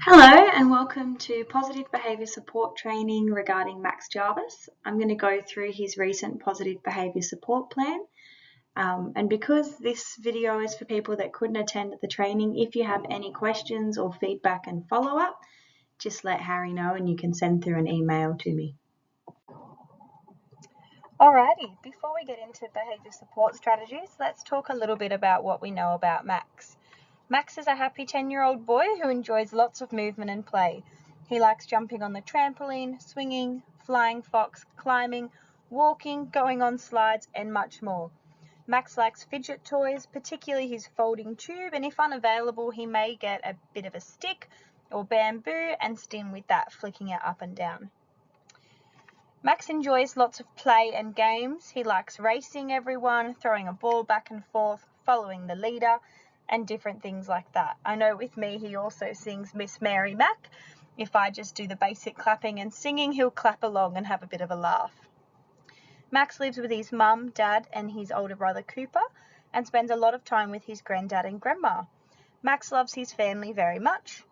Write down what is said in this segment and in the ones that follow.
Hello and welcome to Positive Behaviour Support Training regarding Max Jarvis. I'm going to go through his recent Positive Behaviour Support Plan. And because this video is for people that couldn't attend the training, if you have any questions or feedback and follow-up, just let Harry know and you can send through an email to me. Alrighty, before we get into behaviour support strategies, let's talk a little bit about what we know about Max. Max is a happy 10-year-old boy who enjoys lots of movement and play. He likes jumping on the trampoline, swinging, flying fox, climbing, walking, going on slides, and much more. Max likes fidget toys, particularly his folding tube, and if unavailable, he may get a bit of a stick or bamboo and stim with that, flicking it up and down. Max enjoys lots of play and games. He likes racing everyone, throwing a ball back and forth, following the leader, and different things like that. I know with me he also sings Miss Mary Mac. If I just do the basic clapping and singing, he'll clap along and have a bit of a laugh. Max lives with his mum, dad, and his older brother Cooper, and spends a lot of time with his granddad and grandma. Max loves his family very much.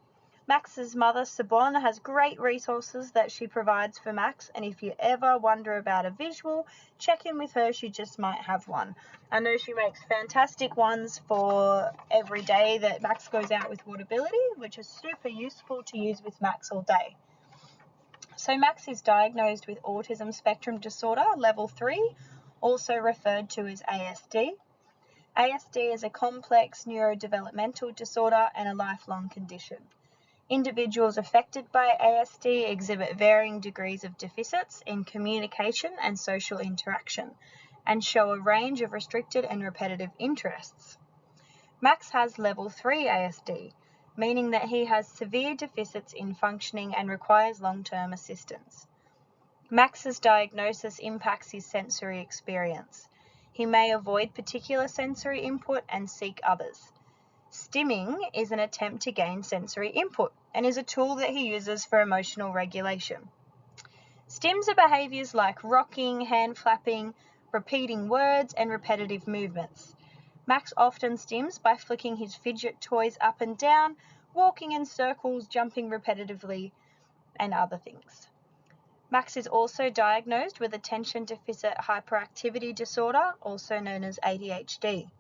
Max's mother, Sabon, has great resources that she provides for Max, and if you ever wonder about a visual, check in with her, she just might have one. I know she makes fantastic ones for every day that Max goes out with Whatability, which is super useful to use with Max all day. So Max is diagnosed with autism spectrum disorder, level 3, also referred to as ASD. ASD is a complex neurodevelopmental disorder and a lifelong condition. Individuals affected by ASD exhibit varying degrees of deficits in communication and social interaction, and show a range of restricted and repetitive interests. Max has level 3 ASD, meaning that he has severe deficits in functioning and requires long-term assistance. Max's diagnosis impacts his sensory experience. He may avoid particular sensory input and seek others. Stimming is an attempt to gain sensory input and is a tool that he uses for emotional regulation. Stims are behaviours like rocking, hand flapping, repeating words, and repetitive movements. Max often stims by flicking his fidget toys up and down, walking in circles, jumping repetitively, and other things. Max is also diagnosed with attention deficit hyperactivity disorder, also known as ADHD.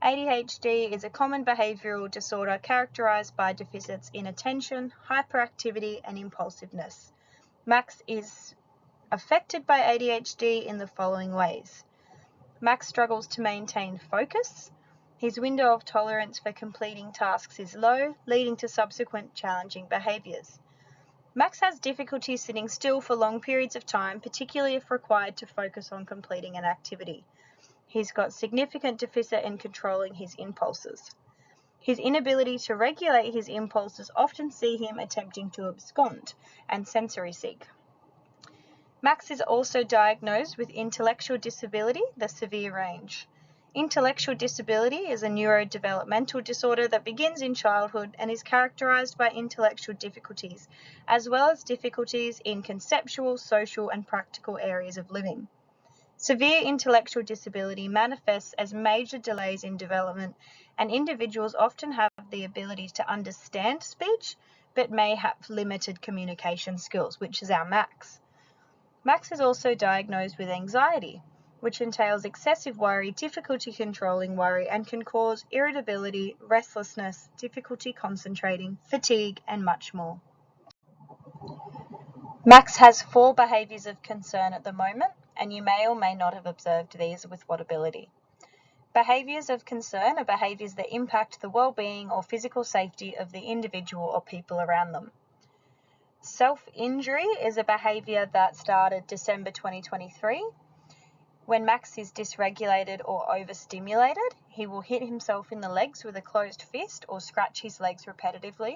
ADHD is a common behavioural disorder characterised by deficits in attention, hyperactivity, and impulsiveness. Max is affected by ADHD in the following ways. Max struggles to maintain focus. His window of tolerance for completing tasks is low, leading to subsequent challenging behaviours. Max has difficulty sitting still for long periods of time, particularly if required to focus on completing an activity. He's got significant deficit in controlling his impulses. His inability to regulate his impulses often see him attempting to abscond and sensory seek. Max is also diagnosed with intellectual disability, the severe range. Intellectual disability is a neurodevelopmental disorder that begins in childhood and is characterised by intellectual difficulties, as well as difficulties in conceptual, social, and practical areas of living. Severe intellectual disability manifests as major delays in development, and individuals often have the ability to understand speech, but may have limited communication skills, which is our Max. Max is also diagnosed with anxiety, which entails excessive worry, difficulty controlling worry, and can cause irritability, restlessness, difficulty concentrating, fatigue, and much more. Max has 4 behaviours of concern at the moment, and you may or may not have observed these with Whatability. Behaviours of concern are behaviours that impact the well-being or physical safety of the individual or people around them. Self-injury is a behaviour that started December 2023. When Max is dysregulated or overstimulated, he will hit himself in the legs with a closed fist or scratch his legs repetitively.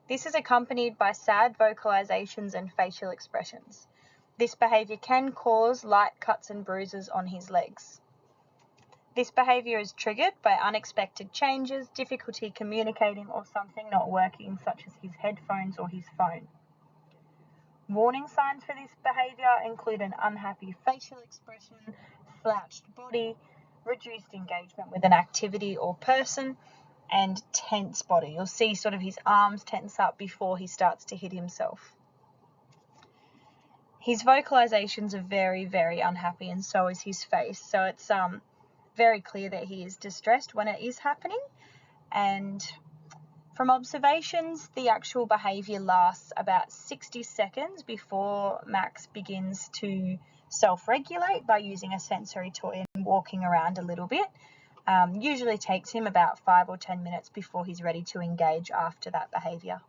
This is accompanied by sad vocalizations and facial expressions. This behaviour can cause light cuts and bruises on his legs. This behaviour is triggered by unexpected changes, difficulty communicating, or something not working, such as his headphones or his phone. Warning signs for this behaviour include an unhappy facial expression, slouched body, reduced engagement with an activity or person, and tense body. You'll see sort of his arms tense up before he starts to hit himself. His vocalizations are very, very unhappy, and so is his face. So it's very clear that he is distressed when it is happening. And from observations, the actual behaviour lasts about 60 seconds before Max begins to self-regulate by using a sensory toy and walking around a little bit. Usually takes him about 5 or 10 minutes before he's ready to engage after that behaviour.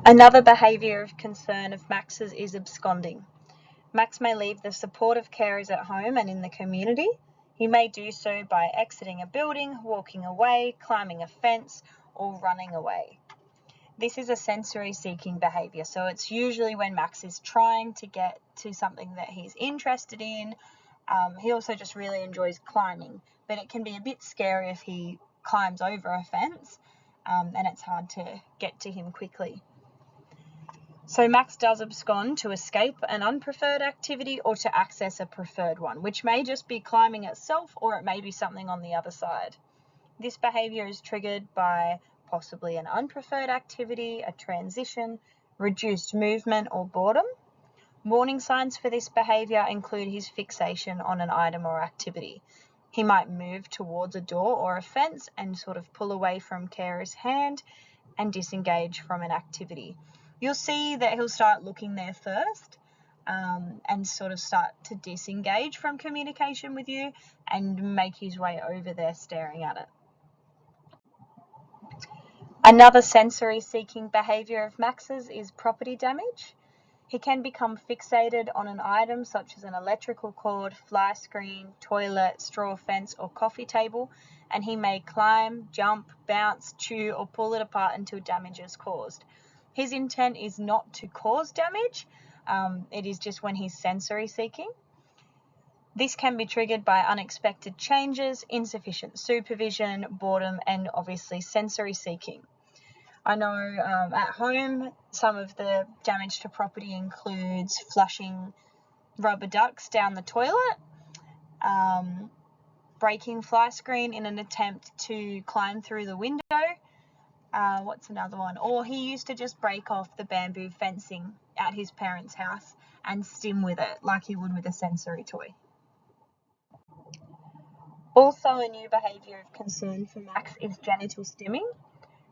Another behaviour of concern of Max's is absconding. Max may leave the supportive carers at home and in the community. He may do so by exiting a building, walking away, climbing a fence, or running away. This is a sensory-seeking behaviour, so it's usually when Max is trying to get to something that he's interested in. He also just really enjoys climbing, but it can be a bit scary if he climbs over a fence, and it's hard to get to him quickly. So Max does abscond to escape an unpreferred activity or to access a preferred one, which may just be climbing itself, or it may be something on the other side. This behaviour is triggered by possibly an unpreferred activity, a transition, reduced movement, or boredom. Warning signs for this behaviour include his fixation on an item or activity. He might move towards a door or a fence and sort of pull away from carer's hand and disengage from an activity. You'll see that he'll start looking there first and sort of start to disengage from communication with you and make his way over there staring at it. Another sensory-seeking behaviour of Max's is property damage. He can become fixated on an item such as an electrical cord, fly screen, toilet, straw fence, or coffee table, and he may climb, jump, bounce, chew, or pull it apart until damage is caused. His intent is not to cause damage, it is just when he's sensory seeking. This can be triggered by unexpected changes, insufficient supervision, boredom, and obviously sensory seeking. I know at home some of the damage to property includes flushing rubber ducks down the toilet, breaking fly screen in an attempt to climb through the window. What's another one? Or he used to just break off the bamboo fencing at his parents' house and stim with it like he would with a sensory toy. Also, a new behaviour of concern for Max is genital stimming.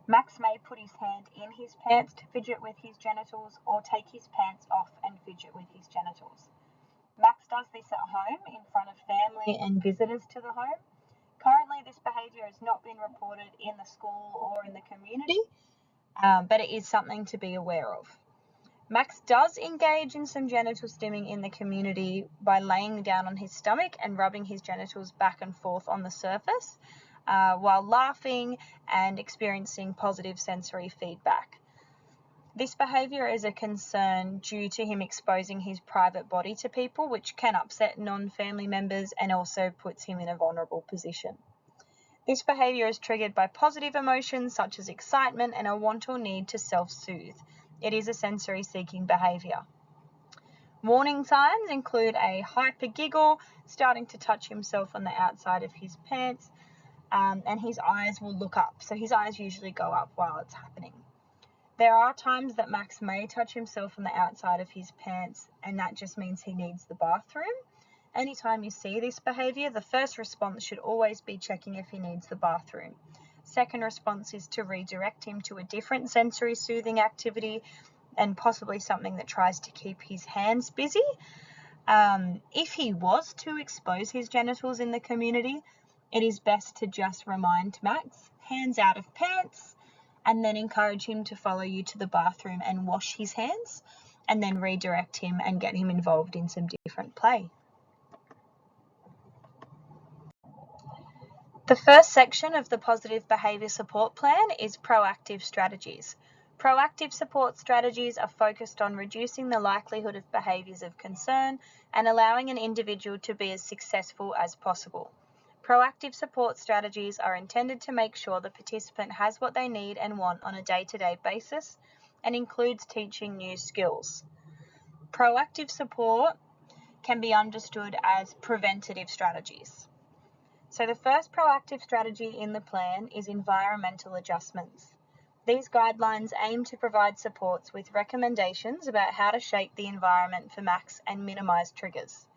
Max may put his hand in his pants to fidget with his genitals or take his pants off and fidget with his genitals. Max does this at home in front of family and visitors to the home. Currently, this behaviour has not been reported in the school or in the community, but it is something to be aware of. Max does engage in some genital stimming in the community by laying down on his stomach and rubbing his genitals back and forth on the surface while laughing and experiencing positive sensory feedback. This behaviour is a concern due to him exposing his private body to people, which can upset non-family members and also puts him in a vulnerable position. This behaviour is triggered by positive emotions such as excitement and a want or need to self-soothe. It is a sensory-seeking behaviour. Warning signs include a hyper giggle, starting to touch himself on the outside of his pants, and his eyes will look up. So his eyes usually go up while it's happening. There are times that Max may touch himself on the outside of his pants, and that just means he needs the bathroom. Anytime you see this behaviour, the first response should always be checking if he needs the bathroom. Second response is to redirect him to a different sensory soothing activity and possibly something that tries to keep his hands busy. If he was to expose his genitals in the community, it is best to just remind Max, hands out of pants, and then encourage him to follow you to the bathroom and wash his hands, and then redirect him and get him involved in some different play. The first section of the Positive Behaviour Support Plan is proactive strategies. Proactive support strategies are focused on reducing the likelihood of behaviours of concern and allowing an individual to be as successful as possible. Proactive support strategies are intended to make sure the participant has what they need and want on a day-to-day basis and includes teaching new skills. Proactive support can be understood as preventative strategies. So the first proactive strategy in the plan is environmental adjustments. These guidelines aim to provide supports with recommendations about how to shape the environment for Max and minimise triggers.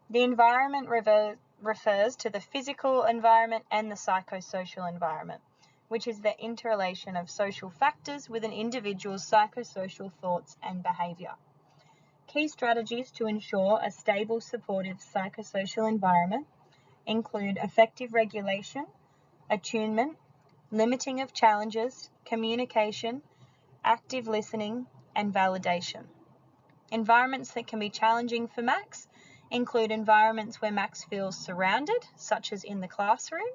The environment refers to the physical environment and the psychosocial environment, which is the interrelation of social factors with an individual's psychosocial thoughts and behaviour. Key strategies to ensure a stable, supportive psychosocial environment include effective regulation, attunement, limiting of challenges, communication, active listening, and validation. Environments that can be challenging for Max include environments where Max feels surrounded, such as in the classroom,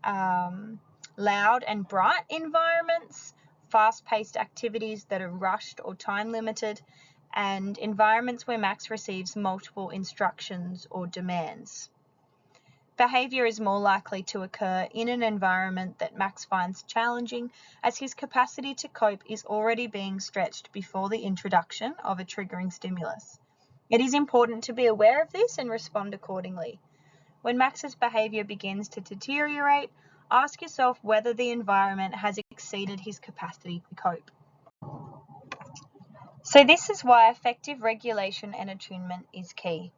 loud and bright environments, fast-paced activities that are rushed or time-limited, and environments where Max receives multiple instructions or demands. Behaviour is more likely to occur in an environment that Max finds challenging, as his capacity to cope is already being stretched before the introduction of a triggering stimulus. It is important to be aware of this and respond accordingly. When Max's behaviour begins to deteriorate, ask yourself whether the environment has exceeded his capacity to cope. So this is why effective regulation and attunement is key.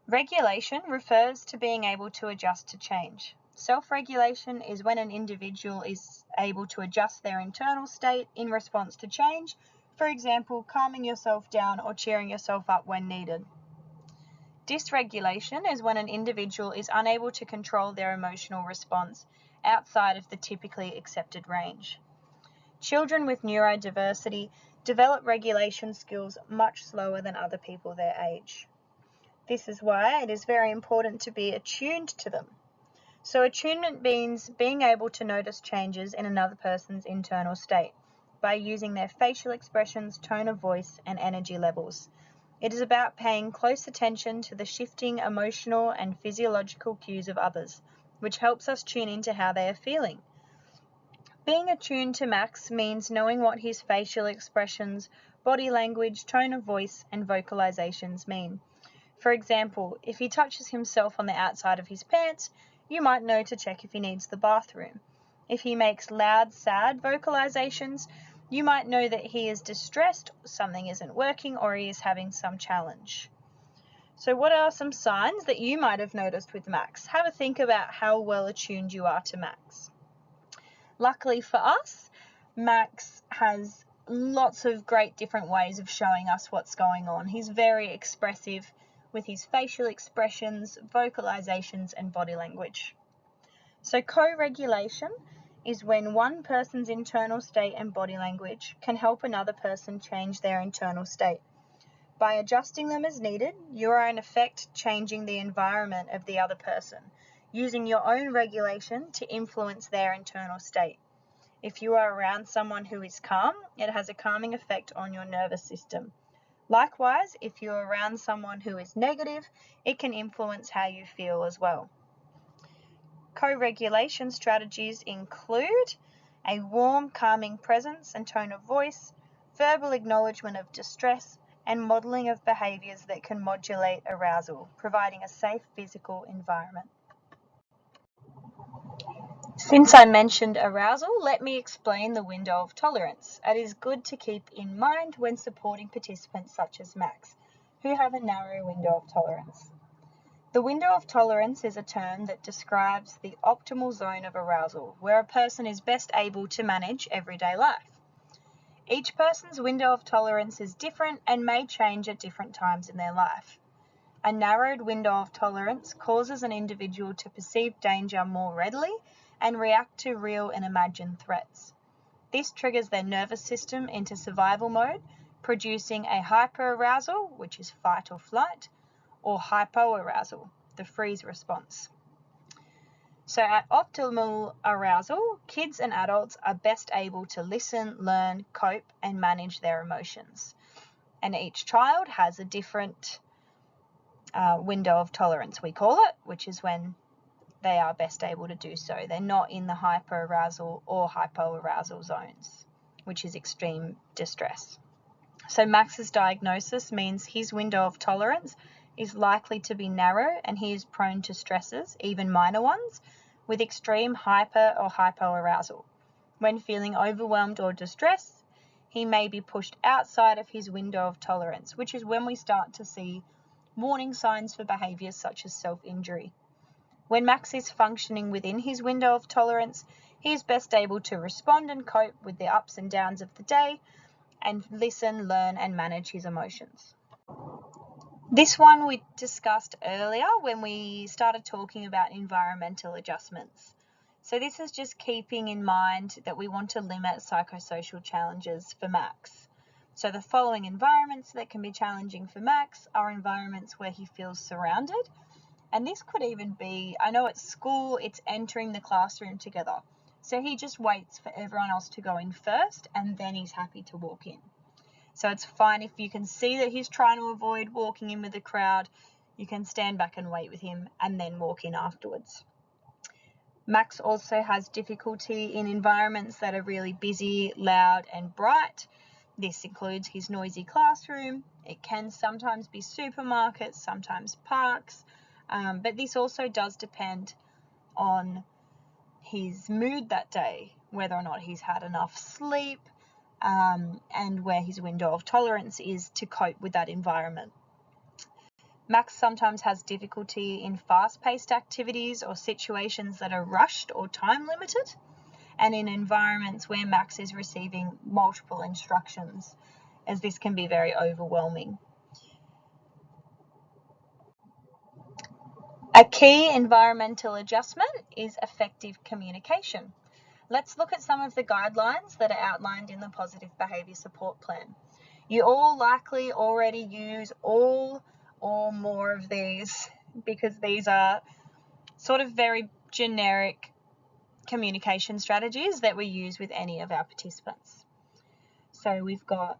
Regulation refers to being able to adjust to change. Self-regulation is when an individual is able to adjust their internal state in response to change, for example, calming yourself down or cheering yourself up when needed. Dysregulation is when an individual is unable to control their emotional response outside of the typically accepted range. Children with neurodiversity develop regulation skills much slower than other people their age. This is why it is very important to be attuned to them. So attunement means being able to notice changes in another person's internal state by using their facial expressions, tone of voice, and energy levels. It is about paying close attention to the shifting emotional and physiological cues of others, which helps us tune into how they are feeling. Being attuned to Max means knowing what his facial expressions, body language, tone of voice, and vocalizations mean. For example, if he touches himself on the outside of his pants, you might know to check if he needs the bathroom. If he makes loud, sad vocalizations, you might know that he is distressed, something isn't working, or he is having some challenge. So what are some signs that you might have noticed with Max? Have a think about how well attuned you are to Max. Luckily for us, Max has lots of great different ways of showing us what's going on. He's very expressive with his facial expressions, vocalizations, and body language. So co-regulation is when one person's internal state and body language can help another person change their internal state. By adjusting them as needed, you are in effect changing the environment of the other person, using your own regulation to influence their internal state. If you are around someone who is calm, it has a calming effect on your nervous system. Likewise, if you're around someone who is negative, it can influence how you feel as well. Co-regulation strategies include a warm, calming presence and tone of voice, verbal acknowledgement of distress, and modelling of behaviours that can modulate arousal, providing a safe physical environment. Since I mentioned arousal, let me explain the window of tolerance. It is good to keep in mind when supporting participants such as Max, who have a narrow window of tolerance. The window of tolerance is a term that describes the optimal zone of arousal, where a person is best able to manage everyday life. Each person's window of tolerance is different and may change at different times in their life. A narrowed window of tolerance causes an individual to perceive danger more readily and react to real and imagined threats. This triggers their nervous system into survival mode, producing a hyperarousal, which is fight or flight, or hypoarousal, the freeze response. So at optimal arousal, kids and adults are best able to listen, learn, cope, and manage their emotions. And each child has a different window of tolerance, we call it, which is when they are best able to do so. They're not in the hyperarousal or hypoarousal zones, which is extreme distress. So Max's diagnosis means his window of tolerance is likely to be narrow and he is prone to stresses, even minor ones, with extreme hyper or hypoarousal. When feeling overwhelmed or distressed, he may be pushed outside of his window of tolerance, which is when we start to see warning signs for behaviours such as self-injury. When Max is functioning within his window of tolerance, he is best able to respond and cope with the ups and downs of the day and listen, learn, and manage his emotions. This one we discussed earlier when we started talking about environmental adjustments. So this is just keeping in mind that we want to limit psychosocial challenges for Max. So the following environments that can be challenging for Max are environments where he feels surrounded. And this could even be, I know at school, it's entering the classroom together. So he just waits for everyone else to go in first and then he's happy to walk in. So it's fine if you can see that he's trying to avoid walking in with the crowd, you can stand back and wait with him and then walk in afterwards. Max also has difficulty in environments that are really busy, loud and bright. This includes his noisy classroom. It can sometimes be supermarkets, sometimes parks, but this also does depend on his mood that day, whether or not he's had enough sleep, and where his window of tolerance is to cope with that environment. Max sometimes has difficulty in fast-paced activities or situations that are rushed or time-limited, and in environments where Max is receiving multiple instructions, as this can be very overwhelming. A key environmental adjustment is effective communication. Let's look at some of the guidelines that are outlined in the Positive Behaviour Support Plan. You all likely already use all or more of these because these are sort of very generic communication strategies that we use with any of our participants. So we've got,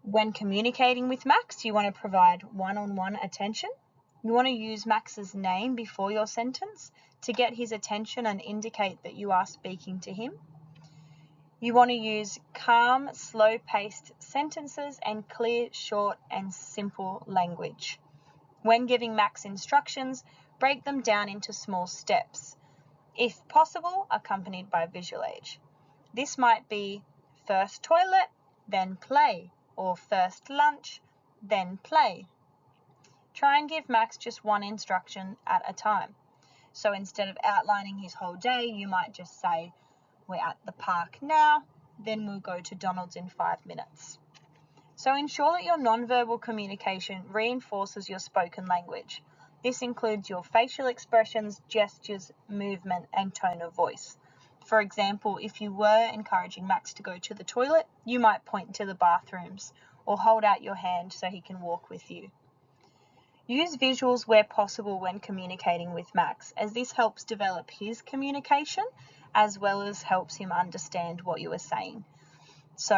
when communicating with Max, you want to provide one-on-one attention. You want to use Max's name before your sentence to get his attention and indicate that you are speaking to him. You want to use calm, slow-paced sentences and clear, short, and simple language. When giving Max instructions, break them down into small steps, if possible, accompanied by visual aid. This might be first toilet, then play, or first lunch, then play. Try and give Max just one instruction at a time. So instead of outlining his whole day, you might just say, we're at the park now, then we'll go to Donald's in 5 minutes. So ensure that your nonverbal communication reinforces your spoken language. This includes your facial expressions, gestures, movement, and tone of voice. For example, if you were encouraging Max to go to the toilet, you might point to the bathrooms or hold out your hand so he can walk with you. Use visuals where possible when communicating with Max, as this helps develop his communication as well as helps him understand what you are saying. So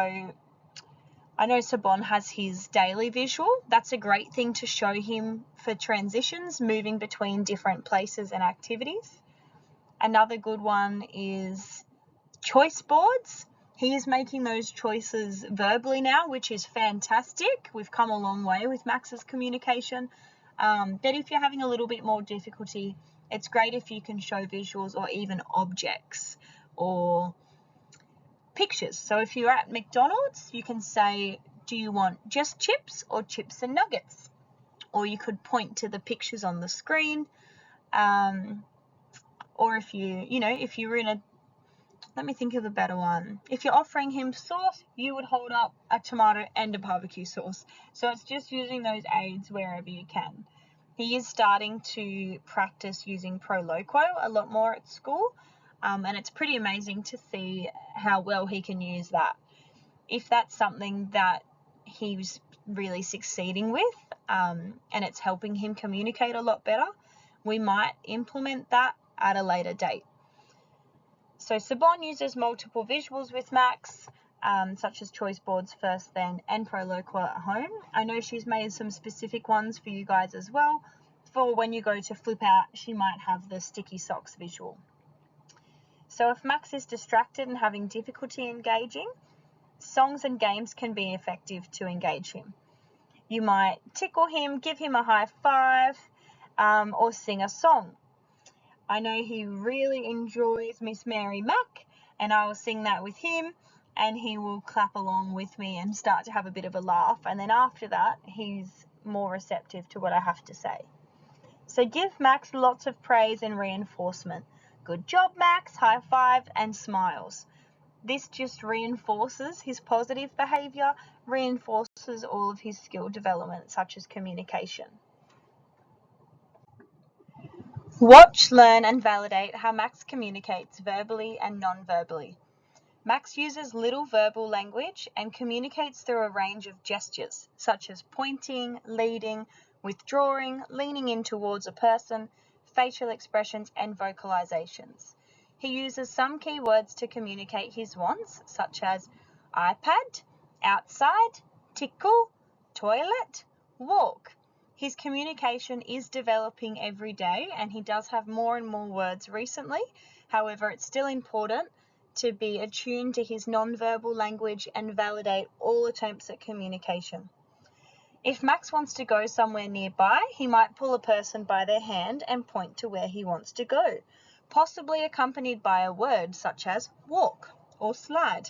I know Sabon has his daily visual. That's a great thing to show him for transitions, moving between different places and activities. Another good one is choice boards. He is making those choices verbally now, which is fantastic. We've come a long way with Max's communication. But if you're having a little bit more difficulty, it's great if you can show visuals or even objects or pictures. So if you're at McDonald's, you can say, do you want just chips or chips and nuggets? Or you could point to the pictures on the screen. Or if you were in a, let me think of a better one. If you're offering him sauce, you would hold up a tomato and a barbecue sauce. So it's just using those aids wherever you can. He is starting to practice using Proloquo a lot more at school, and it's pretty amazing to see how well he can use that. If that's something that he's really succeeding with, and it's helping him communicate a lot better, we might implement that at a later date. So Sabon uses multiple visuals with Max, such as choice boards, first then, and Proloquo at home. I know she's made some specific ones for you guys as well. For when you go to flip out, she might have the sticky socks visual. So if Max is distracted and having difficulty engaging, songs and games can be effective to engage him. You might tickle him, give him a high five, or sing a song. I know he really enjoys Miss Mary Mac, and I will sing that with him, and he will clap along with me and start to have a bit of a laugh, and then after that he's more receptive to what I have to say. So give Max lots of praise and reinforcement. Good job, Max, high five, and smiles. This just reinforces his positive behaviour, reinforces all of his skill development, such as communication. Watch, learn, and validate how Max communicates verbally and non-verbally. Max uses little verbal language and communicates through a range of gestures, such as pointing, leading, withdrawing, leaning in towards a person, facial expressions, and vocalizations. He uses some keywords to communicate his wants, such as iPad, outside, tickle, toilet, walk. His communication is developing every day, and he does have more and more words recently. However, it's still important to be attuned to his non-verbal language and validate all attempts at communication. If Max wants to go somewhere nearby, he might pull a person by their hand and point to where he wants to go, possibly accompanied by a word such as walk or slide.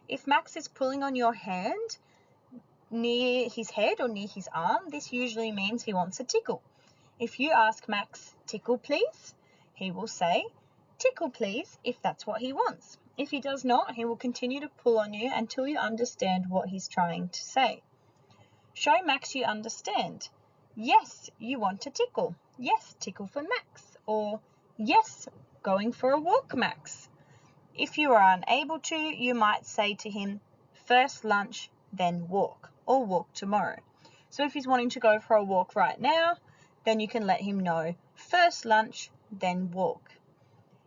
If Max is pulling on your hand near his head or near his arm, this usually means he wants a tickle. If you ask Max, tickle please, he will say, tickle please, if that's what he wants. If he does not, he will continue to pull on you until you understand what he's trying to say. Show Max you understand. Yes, you want to tickle. Yes, tickle for Max. Or yes, going for a walk, Max. If you are unable to, you might say to him, first lunch, then walk, or walk tomorrow. So if he's wanting to go for a walk right now, then you can let him know, first lunch, then walk.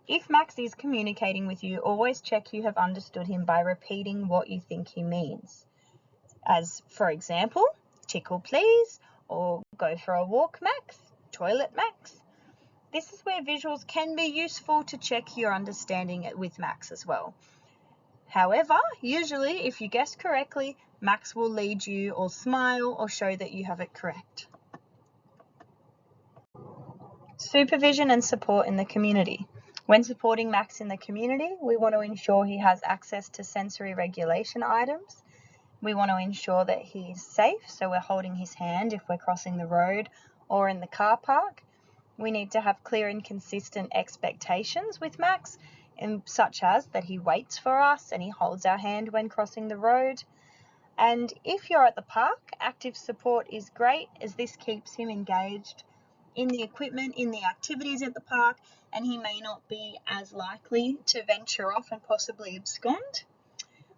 If Max is communicating with you, always check you have understood him by repeating what you think he means. As, for example, tickle please, or go for a walk, Max, toilet, Max. This is where visuals can be useful to check your understanding with Max as well. However, usually if you guess correctly, Max will lead you or smile or show that you have it correct. Supervision and support in the community. When supporting Max in the community, we want to ensure he has access to sensory regulation items. We want to ensure that he's safe, so we're holding his hand if we're crossing the road or in the car park. We need to have clear and consistent expectations with Max, such as that he waits for us and he holds our hand when crossing the road. And if you're at the park, active support is great, as this keeps him engaged in the equipment, in the activities at the park, and he may not be as likely to venture off and possibly abscond.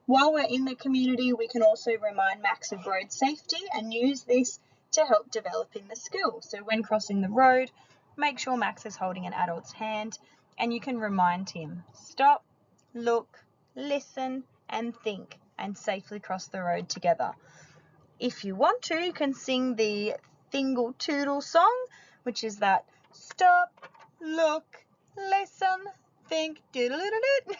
While we're in the community, we can also remind Max of road safety and use this to help developing the skill. So when crossing the road, make sure Max is holding an adult's hand, and you can remind him, stop, look, listen, and think, and safely cross the road together. If you want to, you can sing the Thingle Toodle song, which is that stop, look, listen, think, doodle-doodle-doot.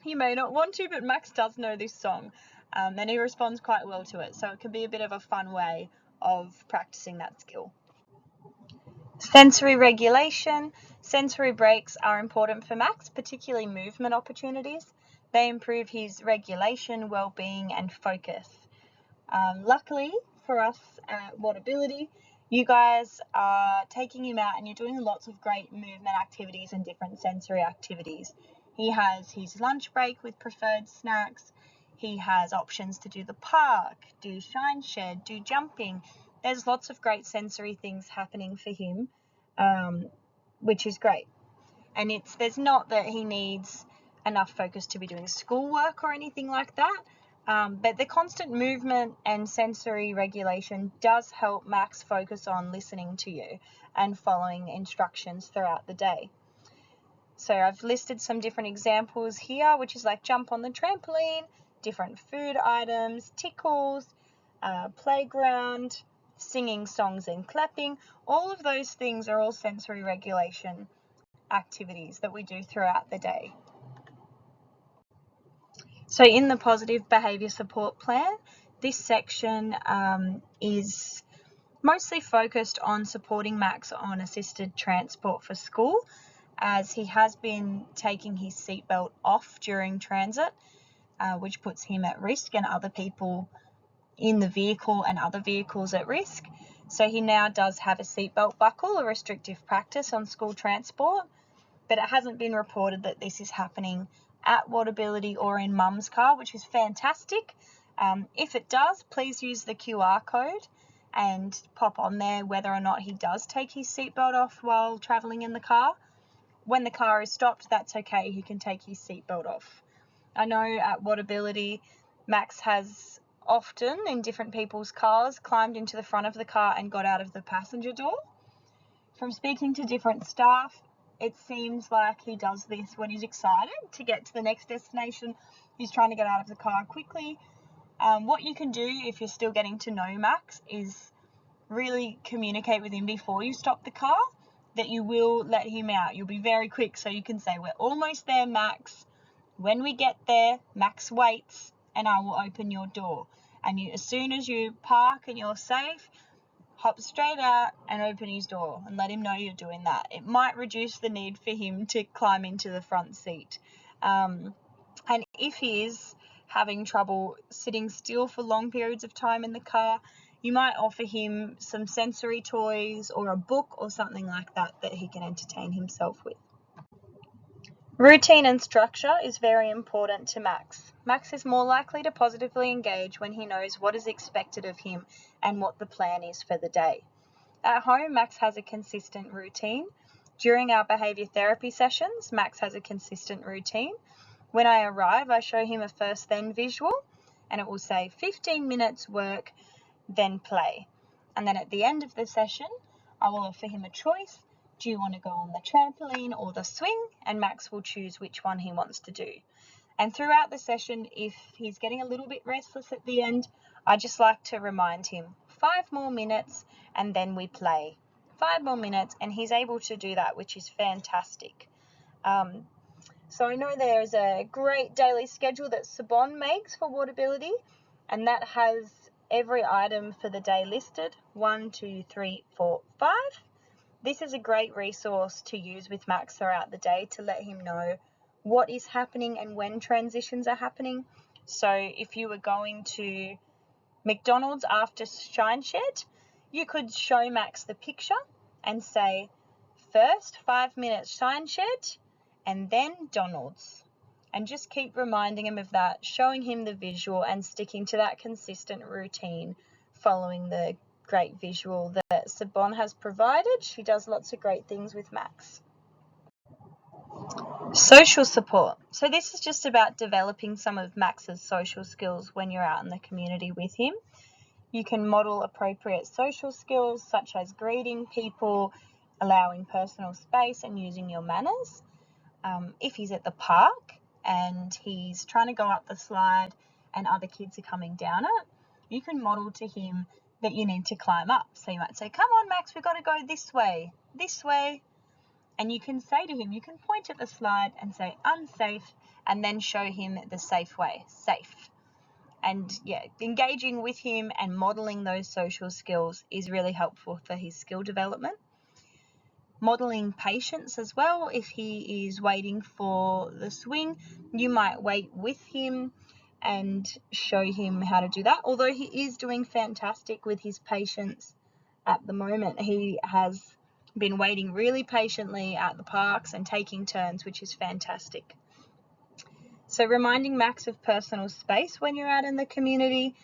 You may not want to, but Max does know this song, and he responds quite well to it, so it can be a bit of a fun way of practicing that skill. Sensory regulation. Sensory breaks are important for Max, particularly movement opportunities. They improve his regulation, well-being, and focus. Luckily for us at Whatability, you guys are taking him out and you're doing lots of great movement activities and different sensory activities. He has his lunch break with preferred snacks. He has options to do the park, do shine shed, do jumping. There's lots of great sensory things happening for him, which is great. And there's not that he needs enough focus to be doing schoolwork or anything like that. But the constant movement and sensory regulation does help Max focus on listening to you and following instructions throughout the day. So I've listed some different examples here, which is like jump on the trampoline, different food items, tickles, playground, singing songs and clapping. All of those things are all sensory regulation activities that we do throughout the day. So in the positive behaviour support plan, This section is mostly focused on supporting Max on assisted transport for school, as he has been taking his seatbelt off during transit, which puts him at risk and other people in the vehicle and other vehicles at risk. So he now does have a seatbelt buckle, a restrictive practice on school transport, but it hasn't been reported that this is happening at Waterability or in Mum's car, which is fantastic. If it does, please use the QR code and pop on there whether or not he does take his seatbelt off while travelling in the car. When the car is stopped, that's okay, he can take his seatbelt off. I know at Waterability, Max has often, in different people's cars, climbed into the front of the car and got out of the passenger door. From speaking to different staff, it seems like he does this when he's excited to get to the next destination. He's trying to get out of the car quickly. What you can do if you're still getting to know Max is really communicate with him before you stop the car that you will let him out. You'll be very quick, so you can say, "We're almost there, Max. When we get there, Max waits and I will open your door." And as soon as you park and you're safe, hop straight out and open his door and let him know you're doing that. It might reduce the need for him to climb into the front seat. And if he is having trouble sitting still for long periods of time in the car, you might offer him some sensory toys or a book or something like that he can entertain himself with. Routine and structure is very important to Max. Max is more likely to positively engage when he knows what is expected of him and what the plan is for the day. At home, Max has a consistent routine. During our behaviour therapy sessions, Max has a consistent routine. When I arrive, I show him a first then visual, and it will say 15 minutes work, then play. And then at the end of the session, I will offer him a choice. Do you want to go on the trampoline or the swing? And Max will choose which one he wants to do. And throughout the session, if he's getting a little bit restless at the end, I just like to remind him, 5 more minutes and then we play. 5 more minutes, and he's able to do that, which is fantastic. So I know there's a great daily schedule that Sabon makes for Waterability, and that has every item for the day listed, 1, 2, 3, 4, 5. This is a great resource to use with Max throughout the day to let him know what is happening and when transitions are happening. So if you were going to McDonald's after Shine Shed, you could show Max the picture and say, first 5 minutes Shine Shed and then Donald's. And just keep reminding him of that, showing him the visual and sticking to that consistent routine following the great visual that Sabon has provided. She does lots of great things with Max. Social support. So this is just about developing some of Max's social skills when you're out in the community with him. You can model appropriate social skills such as greeting people, allowing personal space and using your manners. If he's at the park and he's trying to go up the slide and other kids are coming down it, you can model to him that you need to climb up. So you might say, "Come on, Max, we've got to go this way. And you can say to him, you can point at the slide and say unsafe, and then show him the safe way, safe. And engaging with him and modeling those social skills is really helpful for his skill development. Modeling patience as well. If he is waiting for the swing, you might wait with him and show him how to do that. Although he is doing fantastic with his patience at the moment. He has been waiting really patiently at the parks and taking turns, which is fantastic. So reminding Max of personal space when you're out in the community.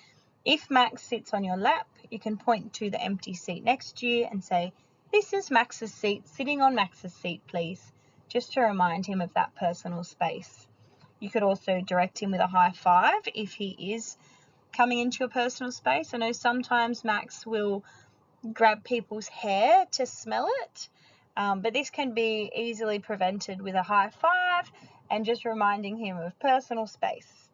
If Max sits on your lap, you can point to the empty seat next to you and say, "This is Max's seat, sitting on Max's seat, please," just to remind him of that personal space. You could also direct him with a high five if he is coming into your personal space. I know sometimes Max will grab people's hair to smell it, but this can be easily prevented with a high five and just reminding him of personal space.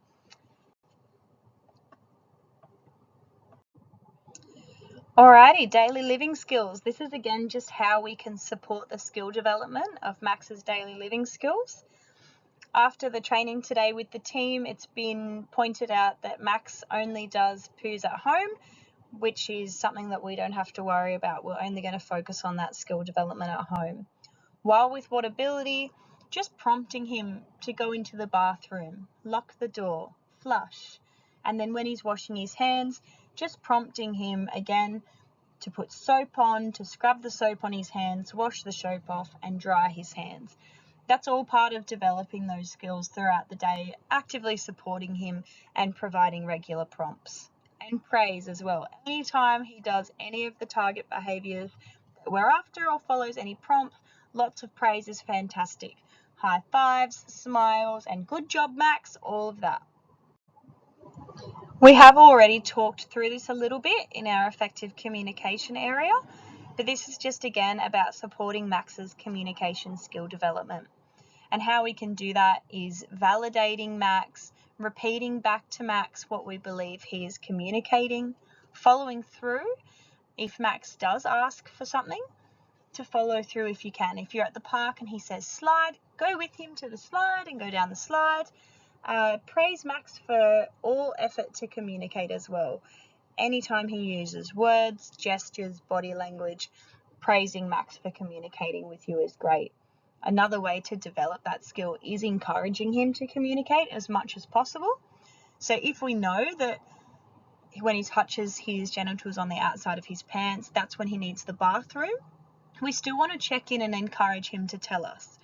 Alrighty, daily living skills. This is again just how we can support the skill development of Max's daily living skills. After the training today with the team, it's been pointed out that Max only does poos at home, which is something that we don't have to worry about. We're only going to focus on that skill development at home. While with Whatability, just prompting him to go into the bathroom, lock the door, flush, and then when he's washing his hands, just prompting him again to put soap on, to scrub the soap on his hands, wash the soap off, and dry his hands. That's all part of developing those skills throughout the day, actively supporting him and providing regular prompts. And praise as well. Anytime he does any of the target behaviours that we're after or follows any prompt, lots of praise is fantastic. High fives, smiles, and good job, Max, all of that. We have already talked through this a little bit in our effective communication area, but this is just again about supporting Max's communication skill development. And how we can do that is validating Max, repeating back to Max what we believe he is communicating, following through if Max does ask for something, to follow through if you can. If you're at the park and he says slide, go with him to the slide and go down the slide. Praise Max for all effort to communicate as well. Anytime he uses words, gestures, body language, praising Max for communicating with you is great. Another way to develop that skill is encouraging him to communicate as much as possible. So if we know that when he touches his genitals on the outside of his pants, that's when he needs the bathroom, we still want to check in and encourage him to tell us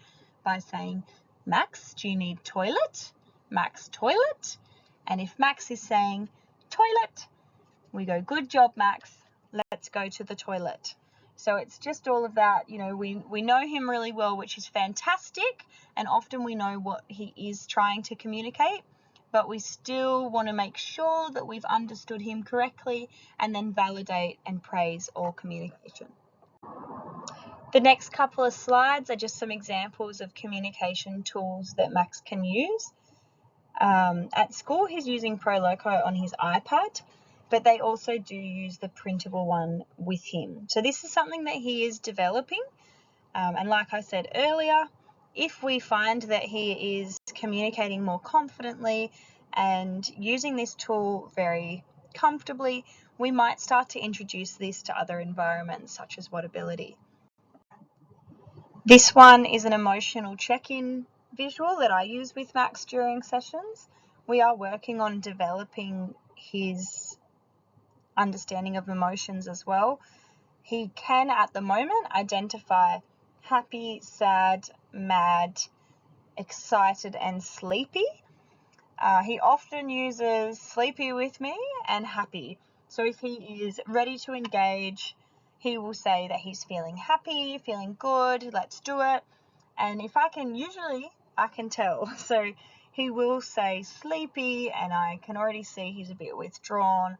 by saying, Max, do you need toilet? Max, toilet? And if Max is saying toilet, we go, good job, Max, let's go to the toilet. So it's just all of that, we know him really well, which is fantastic, and often we know what he is trying to communicate, but we still want to make sure that we've understood him correctly and then validate and praise all communication. The next couple of slides are just some examples of communication tools that Max can use. At school, he's using ProLoco on his iPad, but they also do use the printable one with him. So this is something that he is developing. And like I said earlier, if we find that he is communicating more confidently and using this tool very comfortably, we might start to introduce this to other environments such as Whatability. This one is an emotional check-in visual that I use with Max during sessions. We are working on developing his understanding of emotions as well. He can, at the moment, identify happy, sad, mad, excited, and sleepy. He often uses sleepy with me and happy. So if he is ready to engage, he will say that he's feeling happy, feeling good, let's do it. And if I can tell. So he will say sleepy, and I can already see he's a bit withdrawn,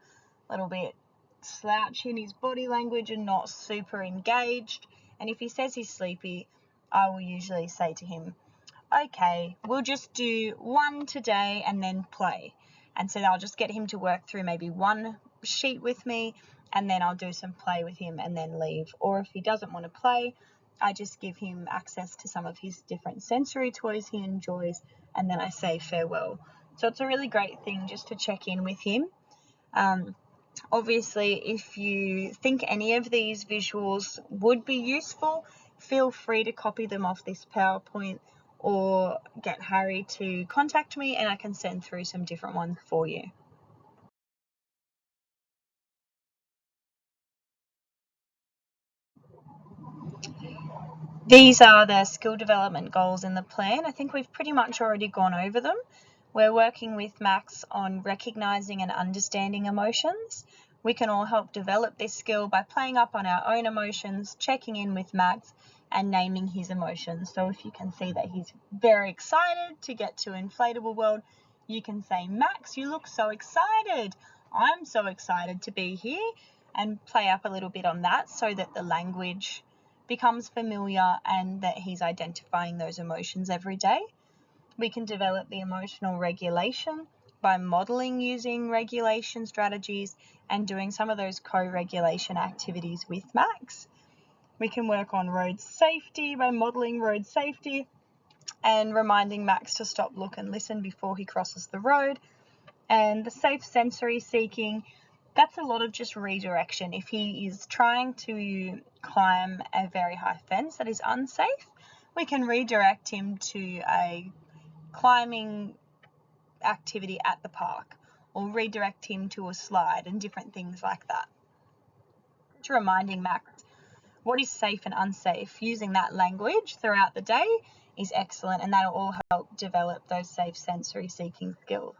a little bit slouchy in his body language and not super engaged. And if he says he's sleepy, I will usually say to him, okay, we'll just do one today and then play. And so I'll just get him to work through maybe one sheet with me, and then I'll do some play with him and then leave. Or if he doesn't want to play, I just give him access to some of his different sensory toys he enjoys, and then I say farewell. So it's a really great thing just to check in with him. Obviously, if you think any of these visuals would be useful, feel free to copy them off this PowerPoint or get Harry to contact me and I can send through some different ones for you. These are the skill development goals in the plan. I think we've pretty much already gone over them. We're working with Max on recognising and understanding emotions. We can all help develop this skill by playing up on our own emotions, checking in with Max, and naming his emotions. So if you can see that he's very excited to get to Inflatable World, you can say, Max, you look so excited. I'm so excited to be here, and play up a little bit on that so that the language becomes familiar and that he's identifying those emotions every day. We can develop the emotional regulation by modeling using regulation strategies and doing some of those co-regulation activities with Max. We can work on road safety by modeling road safety and reminding Max to stop, look and listen before he crosses the road. And the safe sensory seeking, that's a lot of just redirection. If he is trying to climb a very high fence that is unsafe, we can redirect him to a climbing activity at the park, or redirect him to a slide and different things like that. To reminding Max what is safe and unsafe, using that language throughout the day is excellent, and that will all help develop those safe sensory seeking skills.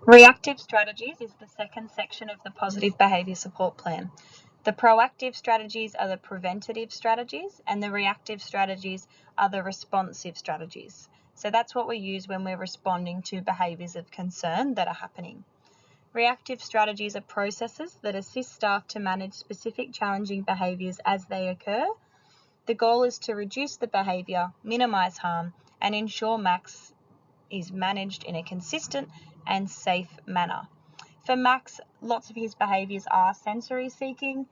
Reactive strategies is the second section of the positive behaviour support plan. The proactive strategies are the preventative strategies, and the reactive strategies are the responsive strategies. So that's what we use when we're responding to behaviours of concern that are happening. Reactive strategies are processes that assist staff to manage specific challenging behaviours as they occur. The goal is to reduce the behaviour, minimise harm, and ensure Max is managed in a consistent and safe manner. For Max, lots of his behaviours are sensory seeking,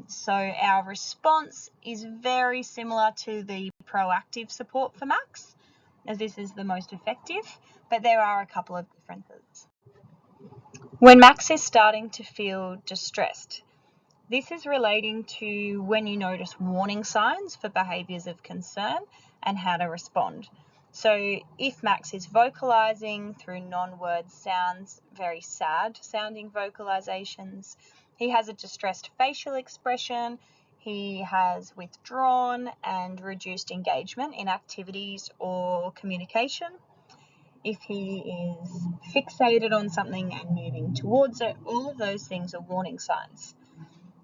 so our response is very similar to the proactive support for Max, as this is the most effective, but there are a couple of differences. When Max is starting to feel distressed, this is relating to when you notice warning signs for behaviours of concern and how to respond. So if Max is vocalising through non-word sounds, very sad sounding vocalisations, he has a distressed facial expression, he has withdrawn and reduced engagement in activities or communication, if he is fixated on something and moving towards it, all of those things are warning signs.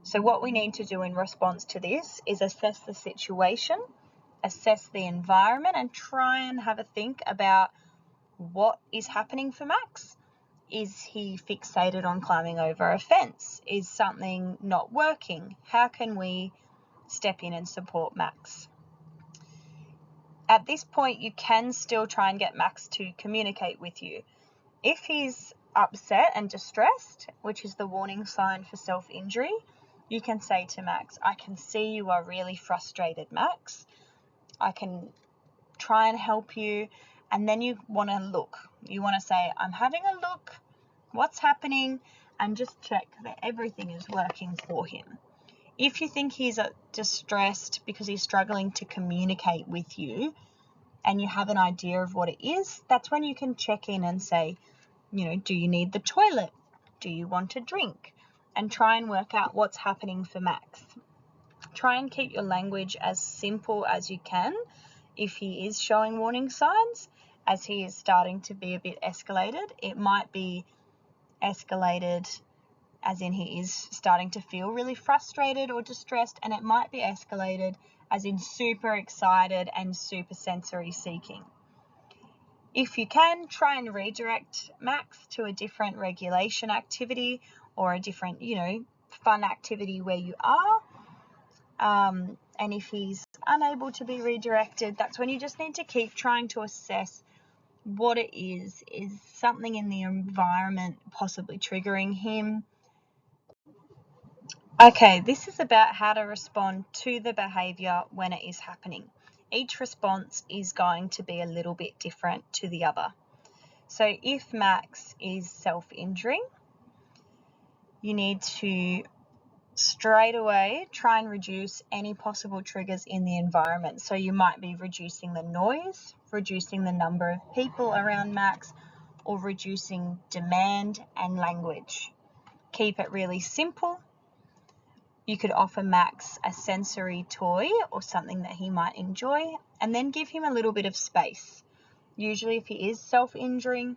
So what we need to do in response to this is assess the situation, assess the environment, and try and have a think about what is happening for Max. Is he fixated on climbing over a fence? Is something not working? How can we step in and support Max? At this point, you can still try and get Max to communicate with you. If he's upset and distressed, which is the warning sign for self-injury, you can say to Max, I can see you are really frustrated, Max. I can try and help you. And then you want to look. You want to say, I'm having a look. What's happening? And just check that everything is working for him. If you think he's distressed because he's struggling to communicate with you and you have an idea of what it is, that's when you can check in and say, do you need the toilet? Do you want a drink? And try and work out what's happening for Max. Try and keep your language as simple as you can if he is showing warning signs. As he is starting to be a bit escalated, it might be escalated as in he is starting to feel really frustrated or distressed, and it might be escalated as in super excited and super sensory seeking. If you can, try and redirect Max to a different regulation activity or a different, fun activity where you are. And if he's unable to be redirected, that's when you just need to keep trying to assess what it is. Is something in the environment possibly triggering him? Okay, this is about how to respond to the behaviour when it is happening. Each response is going to be a little bit different to the other. So if Max is self-injuring, you need to straight away try and reduce any possible triggers in the environment. So you might be reducing the noise, reducing the number of people around Max, or reducing demand and language. Keep it really simple. You could offer Max a sensory toy or something that he might enjoy, and then give him a little bit of space. Usually if he is self-injuring,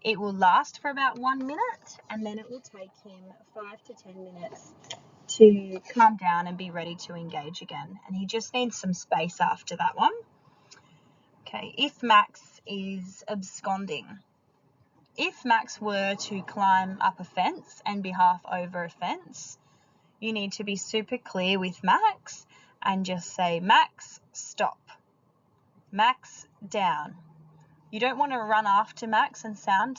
it will last for about 1 minute, and then it will take him 5 to 10 minutes to calm down and be ready to engage again. And he just needs some space after that one. Okay, if Max is absconding. If Max were to climb up a fence and be half over a fence, you need to be super clear with Max and just say, Max, stop. Max, down. You don't want to run after Max and sound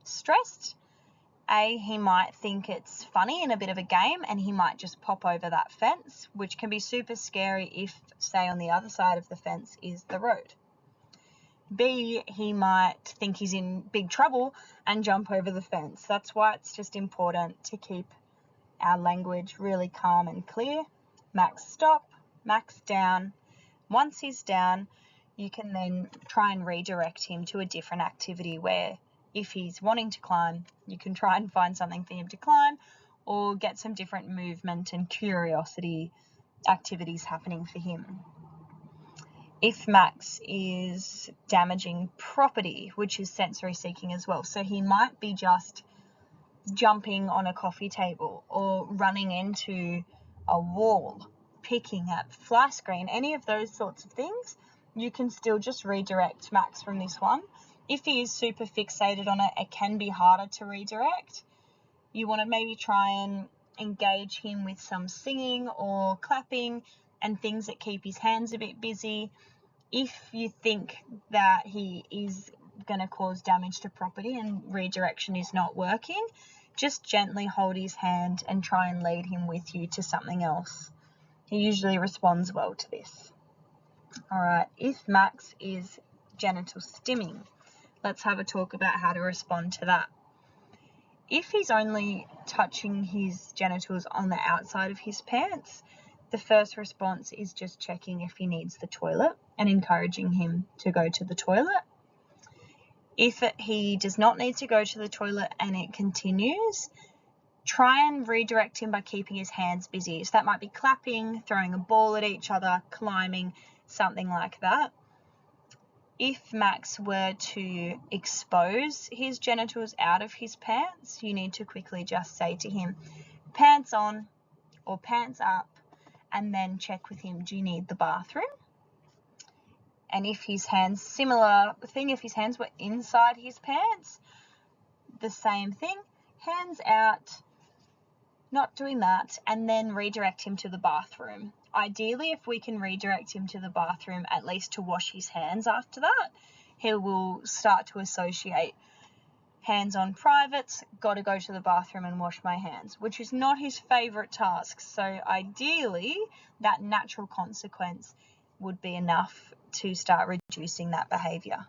stressed. He might think it's funny and a bit of a game, and he might just pop over that fence, which can be super scary if, say, on the other side of the fence is the road. B, he might think he's in big trouble and jump over the fence. That's why it's just important to keep our language really calm and clear. Max stop, Max down. Once he's down, you can then try and redirect him to a different activity where if he's wanting to climb, you can try and find something for him to climb or get some different movement and curiosity activities happening for him. If Max is damaging property, which is sensory seeking as well, so he might be just jumping on a coffee table or running into a wall, picking at fly screen, any of those sorts of things, you can still just redirect Max from this one. If he is super fixated on it, it can be harder to redirect. You want to maybe try and engage him with some singing or clapping and things that keep his hands a bit busy. If you think that he is going to cause damage to property and redirection is not working, just gently hold his hand and try and lead him with you to something else. He usually responds well to this. All right, if Max is genital stimming, let's have a talk about how to respond to that. If he's only touching his genitals on the outside of his pants, the first response is just checking if he needs the toilet and encouraging him to go to the toilet. If he does not need to go to the toilet and it continues, try and redirect him by keeping his hands busy. So that might be clapping, throwing a ball at each other, climbing, something like that. If Max were to expose his genitals out of his pants, you need to quickly just say to him, pants on or pants up, and then check with him, do you need the bathroom? And if his hands, similar thing, if his hands were inside his pants, the same thing, hands out, not doing that, and then redirect him to the bathroom. Ideally, if we can redirect him to the bathroom, at least to wash his hands after that, he will start to associate hands on privates, got to go to the bathroom and wash my hands, which is not his favourite task. So ideally, that natural consequence would be enough to start reducing that behaviour.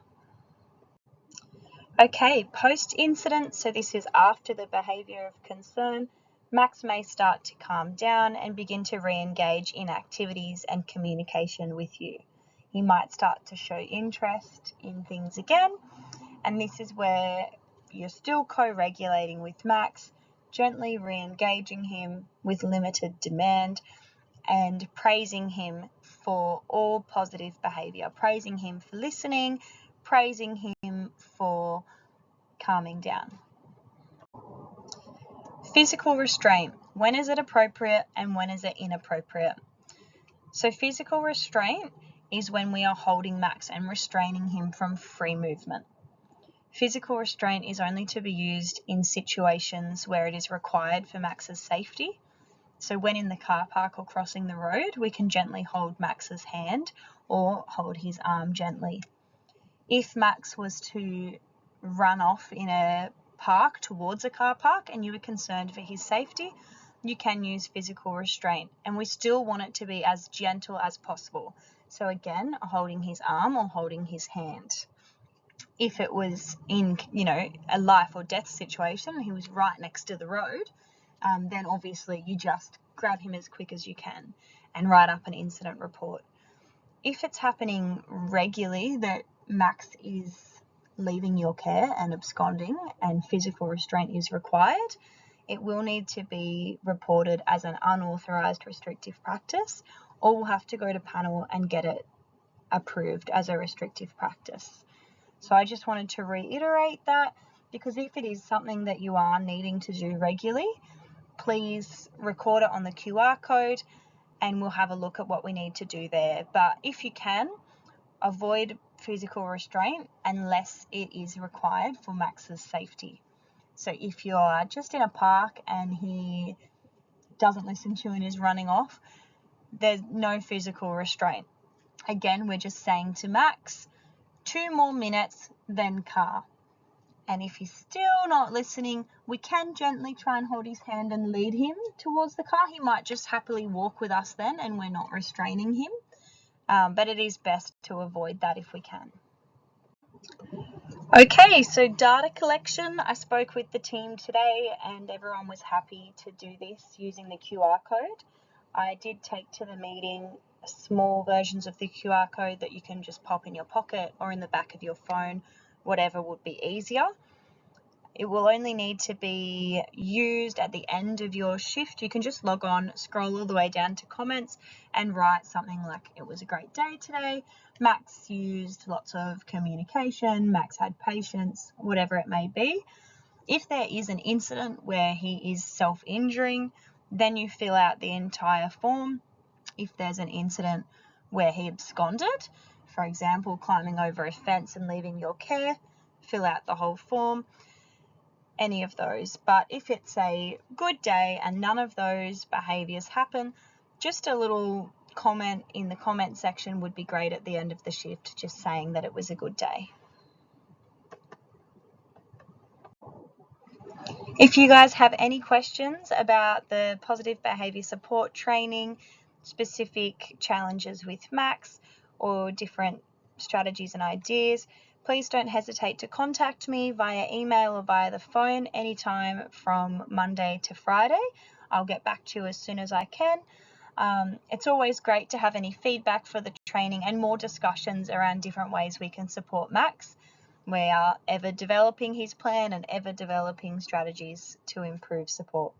Okay, post-incident, so this is after the behaviour of concern, Max may start to calm down and begin to re-engage in activities and communication with you. He might start to show interest in things again, and this is where you're still co-regulating with Max, gently re-engaging him with limited demand and praising him for all positive behaviour, praising him for listening, praising him for calming down. Physical restraint. When is it appropriate and when is it inappropriate? So physical restraint is when we are holding Max and restraining him from free movement. Physical restraint is only to be used in situations where it is required for Max's safety. So when in the car park or crossing the road, we can gently hold Max's hand or hold his arm gently. If Max was to run off in a park towards a car park and you were concerned for his safety, you can use physical restraint, and we still want it to be as gentle as possible. So again, holding his arm or holding his hand. If it was in, a life or death situation and he was right next to the road, then obviously you just grab him as quick as you can and write up an incident report. If it's happening regularly that Max is leaving your care and absconding and physical restraint is required, it will need to be reported as an unauthorised restrictive practice, or we'll have to go to panel and get it approved as a restrictive practice. So I just wanted to reiterate that, because if it is something that you are needing to do regularly, please record it on the QR code and we'll have a look at what we need to do there. But if you can, avoid physical restraint unless it is required for Max's safety. So if you're just in a park and he doesn't listen to you and is running off, there's no physical restraint. Again, we're just saying to Max, 2 more minutes, then car. And if he's still not listening, we can gently try and hold his hand and lead him towards the car. He might just happily walk with us then, and we're not restraining him. But it is best to avoid that if we can. Okay, so data collection. I spoke with the team today and everyone was happy to do this using the QR code. I did take to the meeting small versions of the QR code that you can just pop in your pocket or in the back of your phone, whatever would be easier. It will only need to be used at the end of your shift. You can just log on, scroll all the way down to comments and write something like, "It was a great day today. Max used lots of communication. Max had patience," whatever it may be. If there is an incident where he is self-injuring, then you fill out the entire form. If there's an incident where he absconded, for example, climbing over a fence and leaving your care, fill out the whole form. Any of those. But if it's a good day and none of those behaviours happen, just a little comment in the comment section would be great at the end of the shift, just saying that it was a good day. If you guys have any questions about the positive behaviour support training, specific challenges with Max, or different strategies and ideas, please don't hesitate to contact me via email or via the phone anytime from Monday to Friday. I'll get back to you as soon as I can. It's always great to have any feedback for the training and more discussions around different ways we can support Max. We are ever developing his plan and ever developing strategies to improve support.